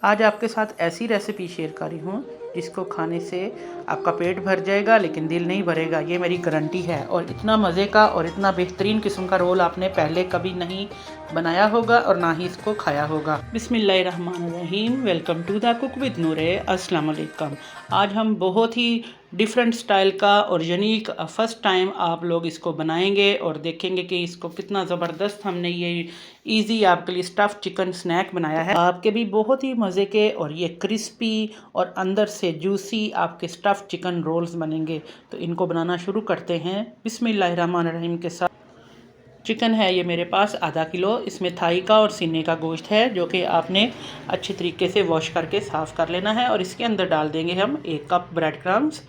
आज आपके साथ ऐसी रेसिपी शेयर कर रही हूँ जिसको खाने से आपका पेट भर जाएगा लेकिन दिल नहीं भरेगा, ये मेरी गारंटी है। और इतना मज़े का और इतना बेहतरीन किस्म का रोल आपने पहले कभी नहीं बनाया होगा और ना ही इसको खाया होगा। बिस्मिल्लाहिर्रहमानिर्रहीम। Welcome to the cook with Noore. अस्सलाम वालेकुम। आज हम बहुत ही डिफरेंट स्टाइल का और यूनिक फर्स्ट टाइम आप लोग इसको बनाएंगे और देखेंगे कि इसको कितना ज़बरदस्त हमने ये इजी आपके लिए स्टफ़ चिकन स्नैक बनाया है। आपके भी बहुत ही मज़े के और ये क्रिस्पी और अंदर से जूसी आपके स्टफ़ चिकन रोल्स बनेंगे। तो इनको बनाना शुरू करते हैं बिस्मिल्लाहिर्रहमानिर्रहीम के साथ। चिकन है ये मेरे पास आधा किलो। इसमें थाई का और सीने का गोश्त है जो कि आपने अच्छे तरीके से वॉश करके साफ़ कर लेना है। और इसके अंदर डाल देंगे हम 1 कप ब्रेड क्रम्स।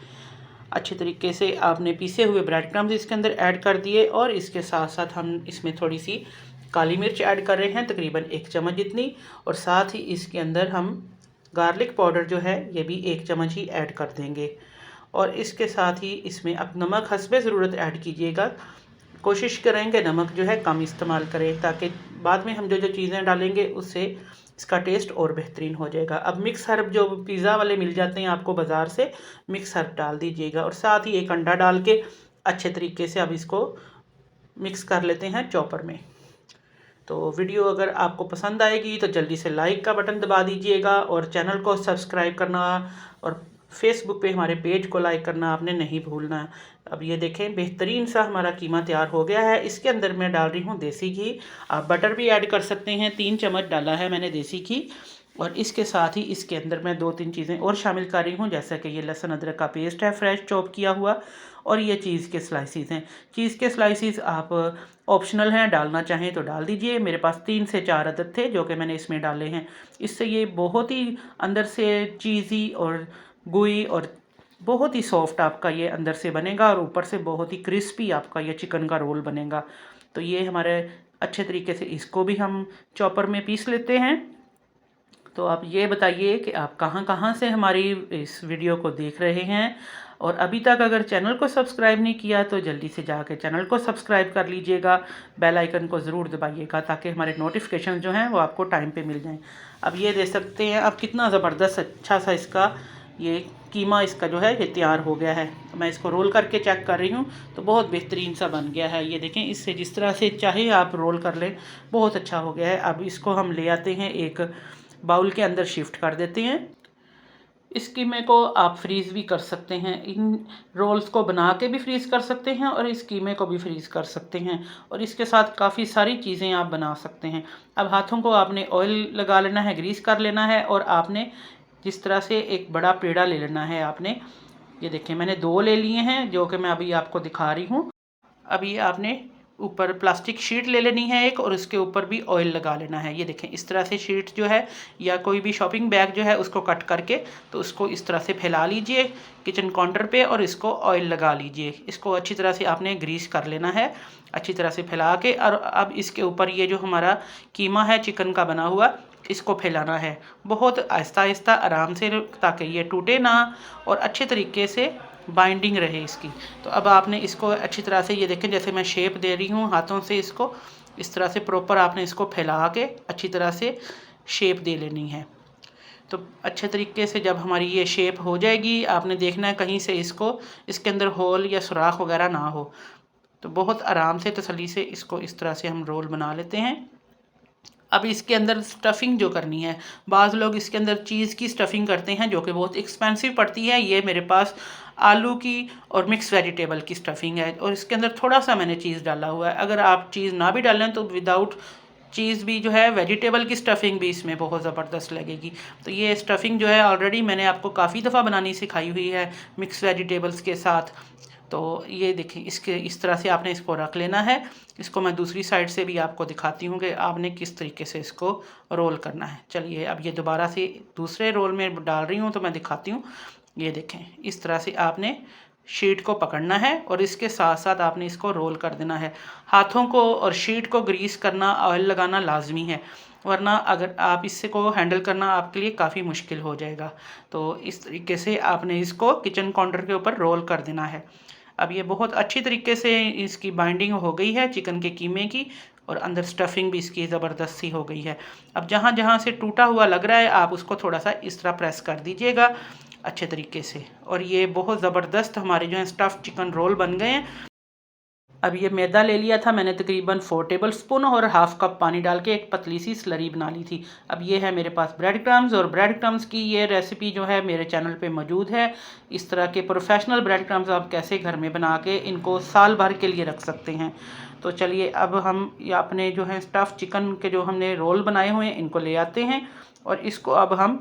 अच्छे तरीके से आपने पीसे हुए ब्रेड क्रम्स इसके अंदर ऐड कर दिए और इसके साथ साथ हम इसमें थोड़ी सी काली मिर्च ऐड कर रहे हैं, तकरीबन 1 चम्मच जितनी। और साथ ही इसके अंदर हम गार्लिक पाउडर जो है ये भी 1 चम्मच ही ऐड कर देंगे। और इसके साथ ही इसमें अब नमक हस्बे ज़रूरत ऐड कीजिएगा। कोशिश करेंगे नमक जो है कम इस्तेमाल करें ताकि बाद में हम जो जो चीज़ें डालेंगे उससे इसका टेस्ट और बेहतरीन हो जाएगा। अब मिक्स हर्ब जो पिज़्ज़ा वाले मिल जाते हैं आपको बाज़ार से, मिक्स हर्ब डाल दीजिएगा। और साथ ही 1 अंडा डाल के अच्छे तरीके से अब इसको मिक्स कर लेते हैं चॉपर में। तो वीडियो अगर आपको पसंद आएगी तो जल्दी से लाइक का बटन दबा दीजिएगा और चैनल को सब्सक्राइब करना और फेसबुक पे हमारे पेज को लाइक करना आपने नहीं भूलना। अब ये देखें बेहतरीन सा हमारा कीमा तैयार हो गया है। इसके अंदर मैं डाल रही हूँ देसी घी। आप बटर भी ऐड कर सकते हैं, 3 चम्मच डाला है मैंने देसी घी। और इसके साथ ही इसके अंदर मैं 2-3 चीज़ें और शामिल कर रही हूँ, जैसा कि ये लहसुन अदरक का पेस्ट है फ्रेश चॉप किया हुआ, और ये चीज़ के स्लाइसिस हैं। चीज़ के स्लाइसिस आप ऑप्शनल हैं, डालना चाहें तो डाल दीजिए। मेरे पास 3 से 4 अदद थे जो कि मैंने इसमें डाले हैं। इससे ये बहुत ही अंदर से चीज़ी और गुई और बहुत ही सॉफ्ट आपका ये अंदर से बनेगा और ऊपर से बहुत ही क्रिस्पी आपका ये चिकन का रोल बनेगा। तो ये हमारे अच्छे तरीके से इसको भी हम चॉपर में पीस लेते हैं। तो आप ये बताइए कि आप कहाँ कहाँ से हमारी इस वीडियो को देख रहे हैं, और अभी तक अगर चैनल को सब्सक्राइब नहीं किया तो जल्दी से जाकर चैनल को सब्सक्राइब कर लीजिएगा। बेल आइकन को ज़रूर दबाइएगा ताकि हमारे नोटिफिकेशन जो हैं वो आपको टाइम पे मिल जाएं। अब ये देख सकते हैं आप कितना ज़बरदस्त अच्छा सा इसका ये कीमा इसका जो है ये तैयार हो गया है। मैं इसको रोल करके चेक कर रही हूँ तो बहुत बेहतरीन सा बन गया है। ये देखें, इससे जिस तरह से चाहे आप रोल कर लें बहुत अच्छा हो गया है। अब इसको हम ले आते हैं एक बाउल के अंदर शिफ्ट कर देते हैं। इस कीमे को आप फ्रीज़ भी कर सकते हैं, इन रोल्स को बना के भी फ्रीज़ कर सकते हैं और इस कीमे को भी फ्रीज़ कर सकते हैं। और इसके साथ काफ़ी सारी चीज़ें आप बना सकते हैं। अब हाथों को आपने ऑयल लगा लेना है, ग्रीस कर लेना है, और आपने जिस तरह से एक बड़ा पेड़ा ले लेना है आपने। ये देखें मैंने 2 ले लिए हैं जो कि मैं अभी आपको दिखा रही हूँ। अभी आपने ऊपर प्लास्टिक शीट ले लेनी है एक, और उसके ऊपर भी ऑयल लगा लेना है। ये देखें इस तरह से शीट जो है या कोई भी शॉपिंग बैग जो है उसको कट करके तो उसको इस तरह से फैला लीजिए किचन काउंटर पे और इसको ऑयल लगा लीजिए। इसको अच्छी तरह से आपने ग्रीस कर लेना है अच्छी तरह से फैला के। और अब इसके ऊपर ये जो हमारा कीमा है चिकन का बना हुआ इसको फैलाना है बहुत आहिस्ता आहिस्ता आराम से, ताकि ये टूटे ना और अच्छे तरीके से बाइंडिंग रहे इसकी। तो अब आपने इसको अच्छी तरह से ये देखें जैसे मैं शेप दे रही हूँ हाथों से, इसको इस तरह से प्रॉपर आपने इसको फैला के अच्छी तरह से शेप दे लेनी है। तो अच्छे तरीके से जब हमारी ये शेप हो जाएगी आपने देखना है कहीं से इसको इसके अंदर होल या सुराख वगैरह ना हो। तो बहुत आराम से तसल्ली से इसको इस तरह से हम रोल बना लेते हैं। अब इसके अंदर स्टफ़िंग जो करनी है, बाज़ लोग इसके अंदर चीज़ की स्टफ़िंग करते हैं जो कि बहुत एक्सपेंसिव पड़ती है। ये मेरे पास आलू की और मिक्स वेजिटेबल की स्टफ़िंग है और इसके अंदर थोड़ा सा मैंने चीज़ डाला हुआ है। अगर आप चीज़ ना भी डालें तो विदाउट चीज़ भी जो है वेजिटेबल की स्टफ़िंग भी इसमें बहुत ज़बरदस्त लगेगी। तो ये स्टफ़िंग जो है ऑलरेडी मैंने आपको काफ़ी दफ़ा बनानी सिखाई हुई है मिक्स वेजिटेबल्स के साथ। तो ये देखें इसके इस तरह से आपने इसको रख लेना है। इसको मैं दूसरी साइड से भी आपको दिखाती हूँ कि आपने किस तरीके से इसको रोल करना है। चलिए अब ये दोबारा से दूसरे रोल में डाल रही हूँ तो मैं दिखाती हूँ। ये देखें इस तरह से आपने शीट को पकड़ना है और इसके साथ साथ आपने इसको रोल कर देना है। हाथों को और शीट को ग्रीस करना, ऑयल लगाना लाजमी है, वरना अगर आप इससे को हैंडल करना आपके लिए काफ़ी मुश्किल हो जाएगा। तो इस तरीके से आपने इसको किचन काउंटर के ऊपर रोल कर देना है। अब ये बहुत अच्छी तरीके से इसकी बाइंडिंग हो गई है चिकन के कीमे की। और अंदर स्टफिंग भी इसकी ज़बरदस्त सी हो गई है। अब जहाँ जहाँ से टूटा हुआ लग रहा है आप उसको थोड़ा सा इस तरह प्रेस कर दीजिएगा अच्छे तरीके से, और ये बहुत ज़बरदस्त हमारे जो है स्टफ़ चिकन रोल बन गए हैं। अब ये मैदा ले लिया था मैंने तकरीबन 4 टेबल स्पून और हाफ़ कप पानी डाल के एक पतली सी स्लरी बना ली थी। अब ये है मेरे पास ब्रेड क्रम्स, और ब्रेड क्रम्स की ये रेसिपी जो है मेरे चैनल पे मौजूद है। इस तरह के प्रोफेशनल ब्रेड क्रम्स आप कैसे घर में बना के इनको साल भर के लिए रख सकते हैं। तो चलिए अब हम ये अपने जो है स्टफ़ चिकन के जो हमने रोल बनाए हुए हैं इनको ले आते हैं, और इसको अब हम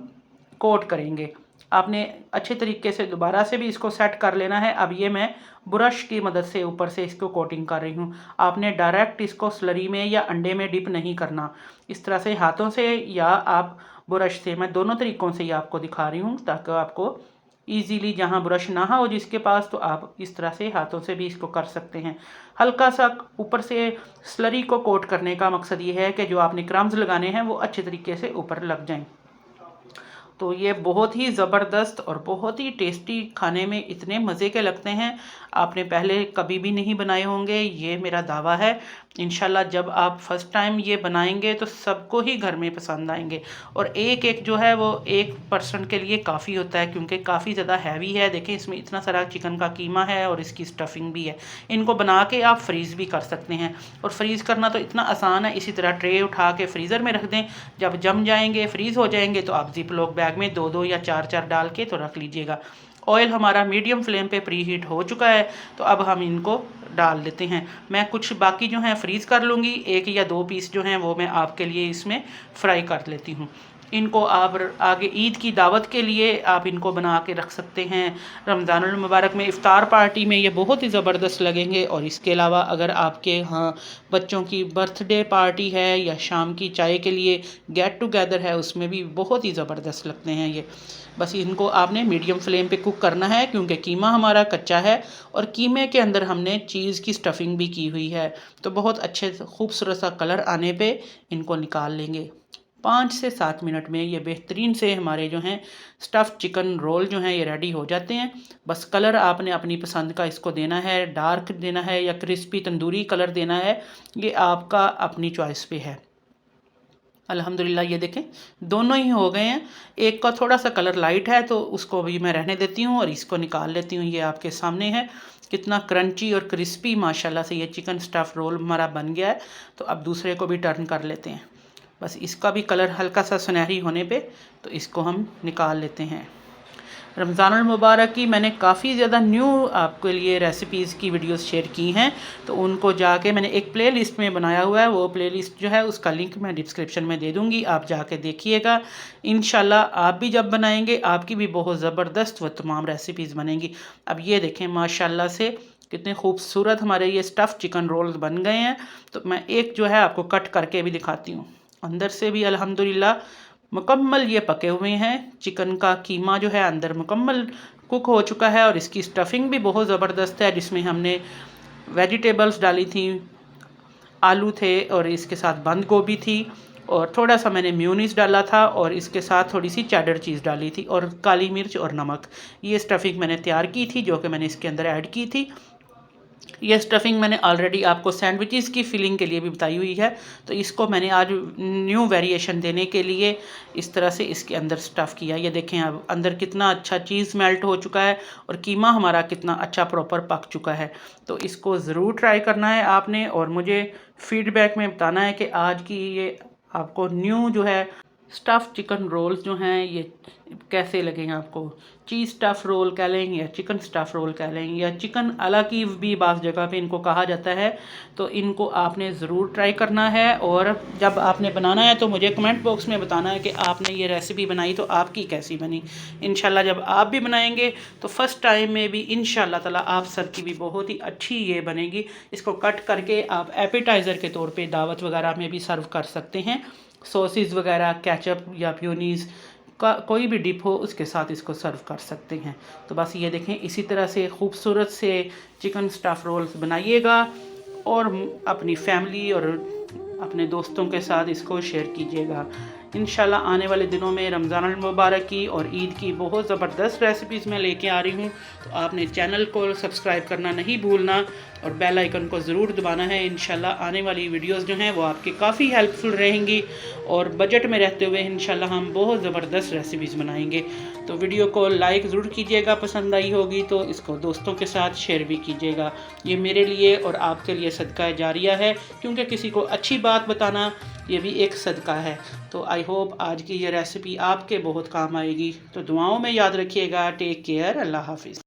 कोट करेंगे। आपने अच्छे तरीके से दोबारा से भी इसको सेट कर लेना है। अब ये मैं ब्रश की मदद से ऊपर से इसको कोटिंग कर रही हूँ। आपने डायरेक्ट इसको स्लरी में या अंडे में डिप नहीं करना, इस तरह से हाथों से या आप ब्रश से, मैं दोनों तरीक़ों से ही आपको दिखा रही हूँ ताकि आपको ईज़िली, जहाँ ब्रश ना हो जिसके पास, तो आप इस तरह से हाथों से भी इसको कर सकते हैं। हल्का सा ऊपर से स्लरी को कोट करने का मकसद ये है कि जो आपने क्रम्स लगाने हैं वो अच्छे तरीके से ऊपर लग जाएं। तो ये बहुत ही ज़बरदस्त और बहुत ही टेस्टी, खाने में इतने मज़े के लगते हैं, आपने पहले कभी भी नहीं बनाए होंगे, ये मेरा दावा है। इंशाल्लाह जब आप फर्स्ट टाइम ये बनाएंगे तो सबको ही घर में पसंद आएंगे। और एक एक जो है वो एक पर्सन के लिए काफ़ी होता है, क्योंकि काफ़ी ज़्यादा हैवी है। देखें इसमें इतना सारा चिकन का कीमा है और इसकी स्टफिंग भी है। इनको बना के आप फ्रीज़ भी कर सकते हैं, और फ्रीज़ करना तो इतना आसान है। इसी तरह ट्रे उठा के फ्रीज़र में रख दें, जब जम जाएंगे फ्रीज़ हो जाएंगे तो आप जिप लॉक बैग में 2-2 या 4-4 डाल के तो रख लीजिएगा। ऑयल हमारा मीडियम फ्लेम पे प्री हीट हो चुका है, तो अब हम इनको डाल देते हैं। मैं कुछ बाकी जो हैं फ्रीज़ कर लूँगी, 1 या 2 पीस जो हैं वो मैं आपके लिए इसमें फ्राई कर लेती हूँ। इनको आप आगे ईद की दावत के लिए आप इनको बना के रख सकते हैं। रमज़ानुल मुबारक में इफ़्तार पार्टी में ये बहुत ही ज़बरदस्त लगेंगे। और इसके अलावा अगर आपके यहाँ बच्चों की बर्थडे पार्टी है या शाम की चाय के लिए गेट टुगेदर है, उसमें भी बहुत ही ज़बरदस्त लगते हैं ये। बस इनको आपने मीडियम फ्लेम पे कुक करना है, क्योंकि कीमा हमारा कच्चा है और कीमे के अंदर हमने चीज़ की स्टफिंग भी की हुई है। तो बहुत अच्छे खूबसूरत सा कलर आने पे इनको निकाल लेंगे। 5 से 7 मिनट में ये बेहतरीन से हमारे जो हैं स्टफ़ चिकन रोल जो हैं ये रेडी हो जाते हैं। बस कलर आपने अपनी पसंद का इसको देना है, डार्क देना है या क्रिस्पी तंदूरी कलर देना है, ये आपका अपनी चॉइस पे है। अल्हम्दुलिल्लाह ये देखें दोनों ही हो गए हैं। एक का थोड़ा सा कलर लाइट है तो उसको भी मैं रहने देती हूँ और इसको निकाल लेती हूँ। ये आपके सामने है, कितना क्रंची और क्रिस्पी माशाल्लाह से ये चिकन स्टफ़ रोल हमारा बन गया है। तो अब दूसरे को भी टर्न कर लेते हैं। बस इसका भी कलर हल्का सा सुनहरी होने पे तो इसको हम निकाल लेते हैं। रमज़ानुल मुबारक की मैंने काफ़ी ज़्यादा न्यू आपके लिए रेसिपीज़ की वीडियोस शेयर की हैं, तो उनको जाके मैंने एक प्लेलिस्ट में बनाया हुआ है। वो प्लेलिस्ट जो है उसका लिंक मैं डिस्क्रिप्शन में दे दूँगी, आप जाके देखिएगा। इंशाल्लाह आप भी जब बनाएंगे आपकी भी बहुत ज़बरदस्त व तमाम रेसिपीज़ बनेंगी। अब ये देखें माशाल्लाह से कितने खूबसूरत हमारे ये स्टफ़ चिकन रोल्स बन गए हैं। तो मैं एक जो है आपको कट करके भी दिखाती हूँ। अंदर से भी अल्हम्दुलिल्लाह मुकम्मल ये पके हुए हैं। चिकन का कीमा जो है अंदर मुकम्मल कुक हो चुका है, और इसकी स्टफिंग भी बहुत ज़बरदस्त है, जिसमें हमने वेजिटेबल्स डाली थी, आलू थे और इसके साथ बंद गोभी थी, और थोड़ा सा मैंने मेयोनीज़ डाला था, और इसके साथ थोड़ी सी चेडर चीज़ डाली थी, और काली मिर्च और नमक। ये स्टफिंग मैंने तैयार की थी जो कि मैंने इसके अंदर ऐड की थी। ये स्टफिंग मैंने ऑलरेडी आपको सैंडविचेस की फिलिंग के लिए भी बताई हुई है, तो इसको मैंने आज न्यू वेरिएशन देने के लिए इस तरह से इसके अंदर स्टफ़ किया। ये देखें अब अंदर कितना अच्छा चीज़ मेल्ट हो चुका है और कीमा हमारा कितना अच्छा प्रॉपर पक चुका है। तो इसको ज़रूर ट्राई करना है आपने, और मुझे फ़ीडबैक में बताना है कि आज की ये आपको न्यू जो है स्टफ़ चिकन रोल्स जो हैं ये कैसे लगे हैं आपको। चीज़ स्टफ़ रोल कह लें या चिकन स्टफ़ रोल कह लें या चिकन अला की भी बाज़ जगह पे इनको कहा जाता है। तो इनको आपने ज़रूर ट्राई करना है, और जब आपने बनाना है तो मुझे कमेंट बॉक्स में बताना है कि आपने ये रेसिपी बनाई तो आपकी कैसी बनी। इंशाल्लाह जब आप भी बनाएंगे तो फ़र्स्ट टाइम में भी इंशाल्लाह ताला आप सबकी भी बहुत ही अच्छी ये बनेगी। इसको कट करके आप एपेटाइज़र के तौर पे दावत वगैरह में भी सर्व कर सकते हैं। सॉसेस वगैरह, केचप या प्योनीज़ का कोई भी डिप हो उसके साथ इसको सर्व कर सकते हैं। तो बस ये देखें इसी तरह से खूबसूरत से चिकन स्टफ़ रोल्स बनाइएगा, और अपनी फैमिली और अपने दोस्तों के साथ इसको शेयर कीजिएगा। इंशाल्लाह आने वाले दिनों में रमज़ान मुबारक की और ईद की बहुत ज़बरदस्त रेसिपीज़ मैं लेके आ रही हूँ। तो आपने चैनल को सब्सक्राइब करना नहीं भूलना और बेल आइकन को ज़रूर दबाना है। इंशाल्लाह आने वाली वीडियोस जो हैं वो आपके काफ़ी हेल्पफुल रहेंगी और बजट में रहते हुए इंशाल्लाह हम बहुत ज़बरदस्त रेसिपीज़ बनाएंगे। तो वीडियो को लाइक ज़रूर कीजिएगा, पसंद आई होगी तो इसको दोस्तों के साथ शेयर भी कीजिएगा। ये मेरे लिए और आपके लिए सदका जारिया है, क्योंकि किसी को अच्छी बात बताना ये भी एक सदका है। तो आई होप आज की ये रेसिपी आपके बहुत काम आएगी। तो दुआओं में याद रखिएगा। Take care. अल्लाह हाफिज़।